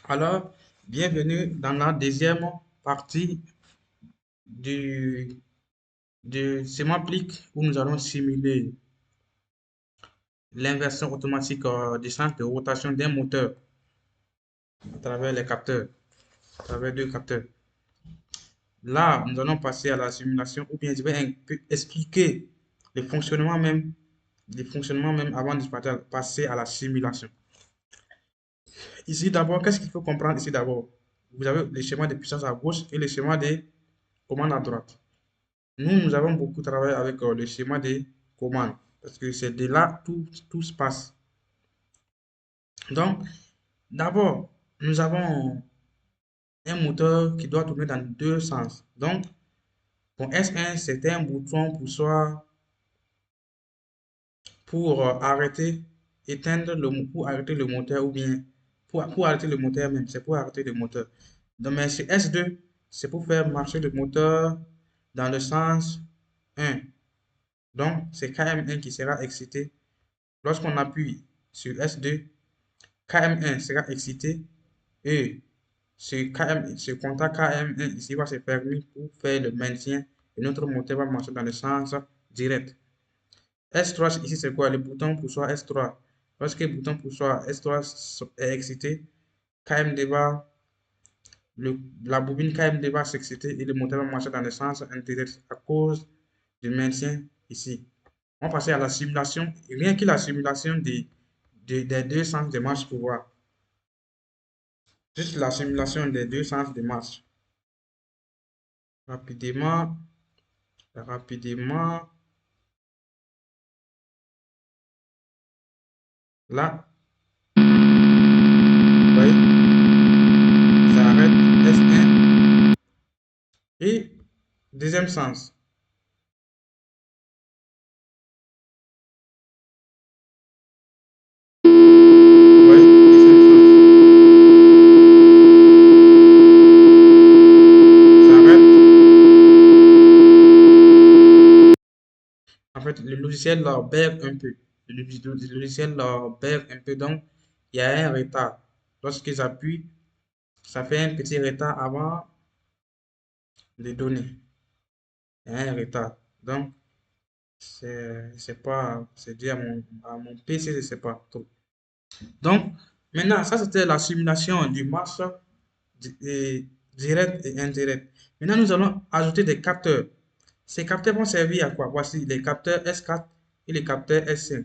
Alors, bienvenue dans la deuxième partie du, de Sémaplique où nous allons simuler l'inversion automatique du sens de rotation d'un moteur à travers les capteurs, à travers deux capteurs. Là, nous allons passer à la simulation ou bien je vais un peu expliquer le fonctionnement même avant de passer à la simulation. Ici, d'abord, qu'est-ce qu'il faut comprendre ici d'abord? Vous avez le schéma de puissance à gauche et le schéma de commande à droite. Nous avons beaucoup travaillé avec le schéma des commandes parce que c'est de là tout se passe. Donc, d'abord, nous avons un moteur qui doit tourner dans deux sens. Donc, pour S1, c'est un bouton pour arrêter, éteindre pour arrêter le moteur ou bien pour arrêter le moteur même, c'est pour arrêter le moteur. Donc, mais sur S2, c'est pour faire marcher le moteur dans le sens 1. Donc, c'est KM1 qui sera excité. Lorsqu'on appuie sur S2, KM1 sera excité et ce contact KM1 ici va se fermer pour faire le maintien et notre moteur va marcher dans le sens direct. S3 ici c'est quoi? Le bouton poussoir S3. Lorsque le bouton poussoir S3 est excité, KMD va, la bobine KMD va s'exciter et le moteur va marcher dans le sens indirect à cause du maintien ici. On va passer à la simulation. Rien que la simulation des deux sens de marche pour voir. Juste la simulation des deux sens de marche. Rapidement, rapidement. Là, vous voyez, ça arrête S1 et deuxième sens. Vous voyez, deuxième sens. Ça arrête. En fait, le logiciel là bug un peu. Le logiciel là bug un peu, donc il y a un retard. Lorsque j'appuie, ça fait un petit retard avant de donner. Il y a un retard. Donc, c'est pas, c'est dû à mon PC, je sais pas trop. Donc, maintenant, ça c'était la simulation du marche direct et indirect. Maintenant, nous allons ajouter des capteurs. Ces capteurs vont servir à quoi? Voici les capteurs S4 et les capteurs S5.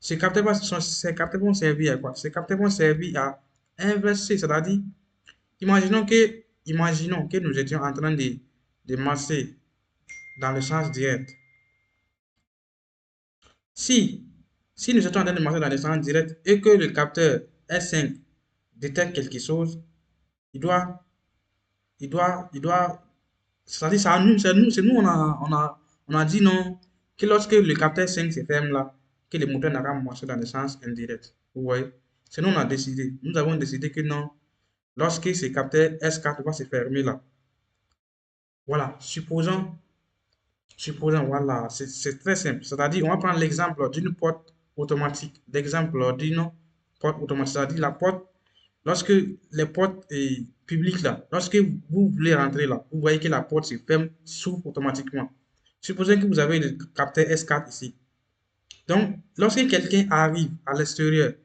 Ces capteurs vont servir à quoi? Ces capteurs vont servir à inverser, c'est-à-dire, imaginons que nous étions en train de marcher dans le sens direct. Si, si nous étions en train de marcher dans le sens direct et que le capteur S5 détecte quelque chose, il doit, il doit, c'est-à-dire, c'est nous, on a dit non, que lorsque le capteur 5 se ferme là, que le moteur n'a qu'à marcher dans le sens indirect. Vous voyez? C'est nous, on a décidé. Nous avons décidé que non, lorsque ce capteur S4 va se fermer là, voilà, supposons, voilà, c'est très simple. C'est-à-dire, on va prendre l'exemple d'une porte automatique, l'exemple d'une porte automatique, c'est-à-dire la porte, lorsque les portes publiques là, lorsque vous voulez rentrer là, vous voyez que la porte se ferme, s'ouvre automatiquement. Supposons que vous avez le capteur S4 ici. Donc, lorsque quelqu'un arrive à l'extérieur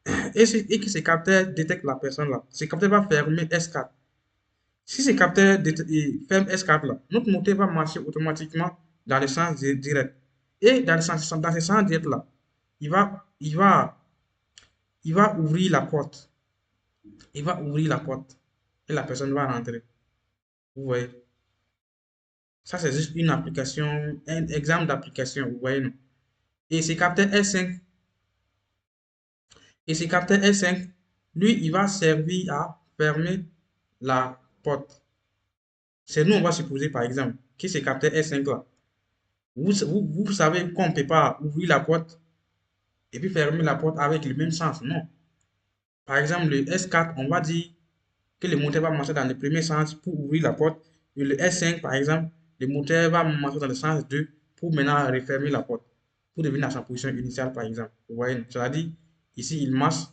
et que ce capteur détecte la personne là, ce capteur va fermer S4. Si ce capteur ferme S4 là, notre moteur va marcher automatiquement dans le sens direct. Et dans ce sens direct là, il va, il va, il va ouvrir la porte. Il va ouvrir la porte et la personne va rentrer. Vous voyez? Ça, c'est juste une application, un exemple d'application. Vous voyez, non? Et ce capteur S5, et ce capteur S5, lui, il va servir à fermer la porte. C'est nous, on va supposer, par exemple, que ce capteur S5 là, vous savez qu'on ne peut pas ouvrir la porte et puis fermer la porte avec le même sens. Non. Par exemple, le S4, on va dire que le moteur va marcher dans le premier sens pour ouvrir la porte. Et le S5, par exemple, le moteur va marcher dans le sens 2 pour maintenant refermer la porte, pour devenir à sa position initiale, par exemple. Vous voyez, c'est-à-dire, ici, il marche,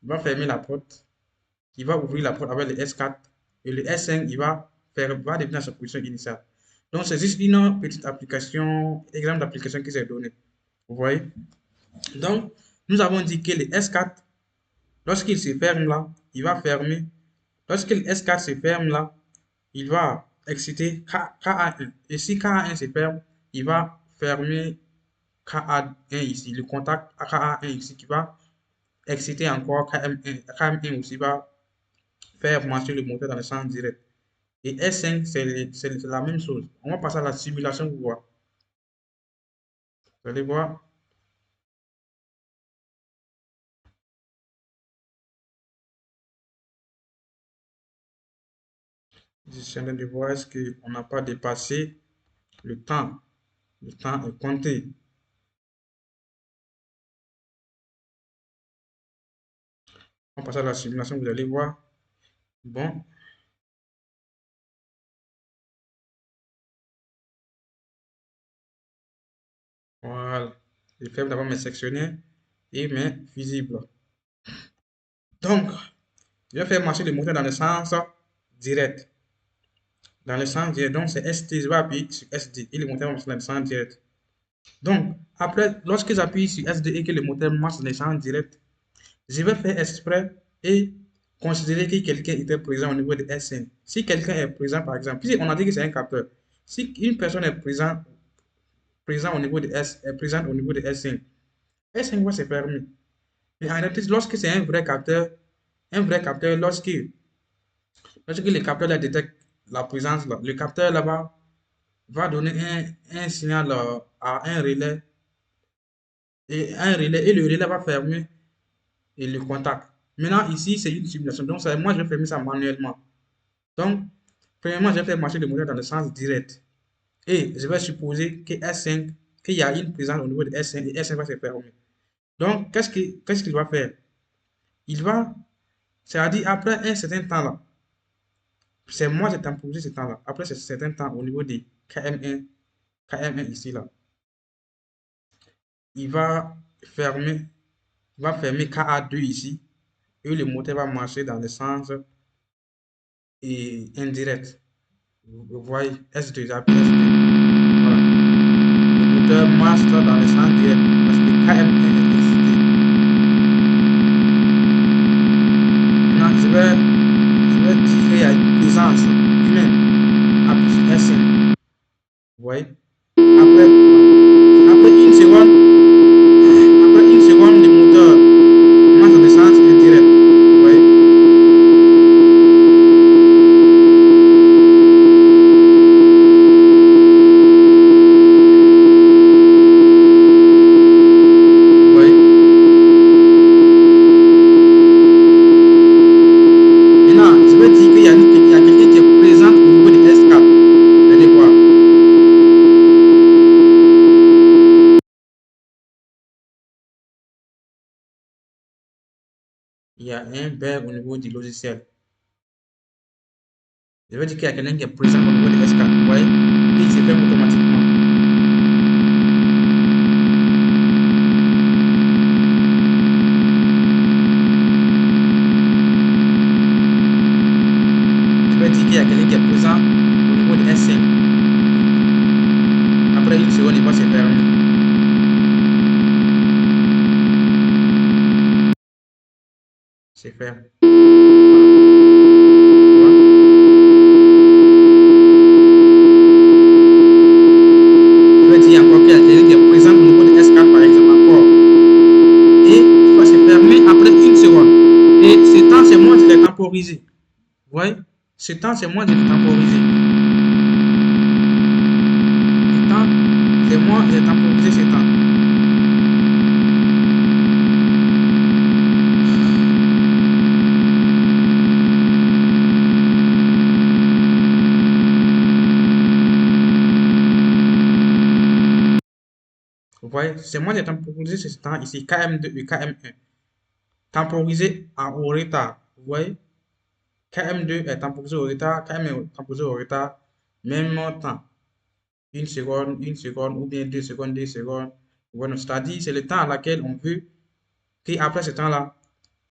il va fermer la porte, il va ouvrir la porte avec le S4 et le S5, va devenir sa position initiale. Donc, c'est juste une petite application, exemple d'application qui s'est donné. Vous voyez? Donc, nous avons dit que le S4, lorsqu'il se ferme là, il va fermer. Lorsque le S4 se ferme là, il va exciter KA1. Et si KA1 se ferme, il va fermer KA1 ici, le contact KA1 ici qui va exciter encore KM1. KM1 aussi va faire marcher le moteur dans le sens direct. Et S5, c'est la même chose. On va passer à la simulation pour voir. Vous allez voir. Je suis en train de voir est-ce qu'on n'a pas dépassé le temps. Le temps est compté. On passe à la simulation, vous allez voir. Bon, voilà. Je fais d'abord mes sectionnés et mes fusibles. Donc, je vais faire marcher le moteur dans le sens direct. Dans le sens direct. Donc, c'est ST. Je vais appuyer sur SD et le moteur va marcher dans le sens direct. Donc, après, lorsque j'appuie sur SD et que le moteur marche dans le sens direct, je vais faire exprès et considérer que quelqu'un était présent au niveau de S5. Si quelqu'un est présent, par exemple, si on a dit que c'est un capteur, si une personne est présente au niveau de S5, S5 va se fermer. Mais en réalité, lorsque c'est un vrai capteur, lorsque le capteur là détecte la présence, là, le capteur là-bas va donner un signal à un relais, et le relais va fermer et le contact. Maintenant, ici, c'est une simulation. Donc, moi, je vais fermer ça manuellement. Donc, premièrement, je vais faire marcher le moteur dans le sens direct. Et je vais supposer que S5, qu'il y a une présence au niveau de S5 et S5 va se fermer. Donc, qu'est-ce qu'il va faire? Il va, c'est-à-dire après un certain temps là, c'est moi j'ai temporisé ce temps là. Après ce certain temps au niveau de KM1 ici là, il va fermer, KA2 ici et le moteur va marcher dans le sens indirect. Vous voyez, S2, j'appuie S2. Voilà. Le moteur marche dans le sens direct parce que KM1 est excité. Maintenant, je vais dire qu'il y a une présence humaine. Appuie sur S5. Vous voyez? Après, après une seconde, le moteur marche dans le sens indirect. Vous voyez? Vous voyez? Maintenant, je vais dire qu'il y a quelqu'un qui est présent au niveau de S4. Vous allez voir. Il y a un bug au niveau du logiciel. Je vais dire qu'il y a quelqu'un qui est présent au niveau de S4. Vous voyez? Et il se ferme automatiquement. Je vais dire qu'il y a quelqu'un qui est présent au niveau de S5. Après une seconde, il va se fermer. C'est ferme. Je vais dire encore qu'il y a quelqu'un qui est présent au niveau de S4 par exemple encore. Et il va se fermer après une seconde. Et ce temps, c'est moi qui l'ai temporisé. Vous voyez? Ce temps, c'est moi qui l'ai temporisé. Ce temps, c'est moi qui l'ai temporisé ce temps. Vous voyez? C'est moi qui l'ai temporisé ce temps ici, KM2 et KM1. Temporisé au retard. Vous voyez? KM2 est temporisé au retard, KM1 est temporisé au retard, même temps. Une seconde, ou bien 2 secondes, 2 secondes. Voilà, c'est-à-dire, c'est le temps à laquelle on veut qu'après ce temps-là,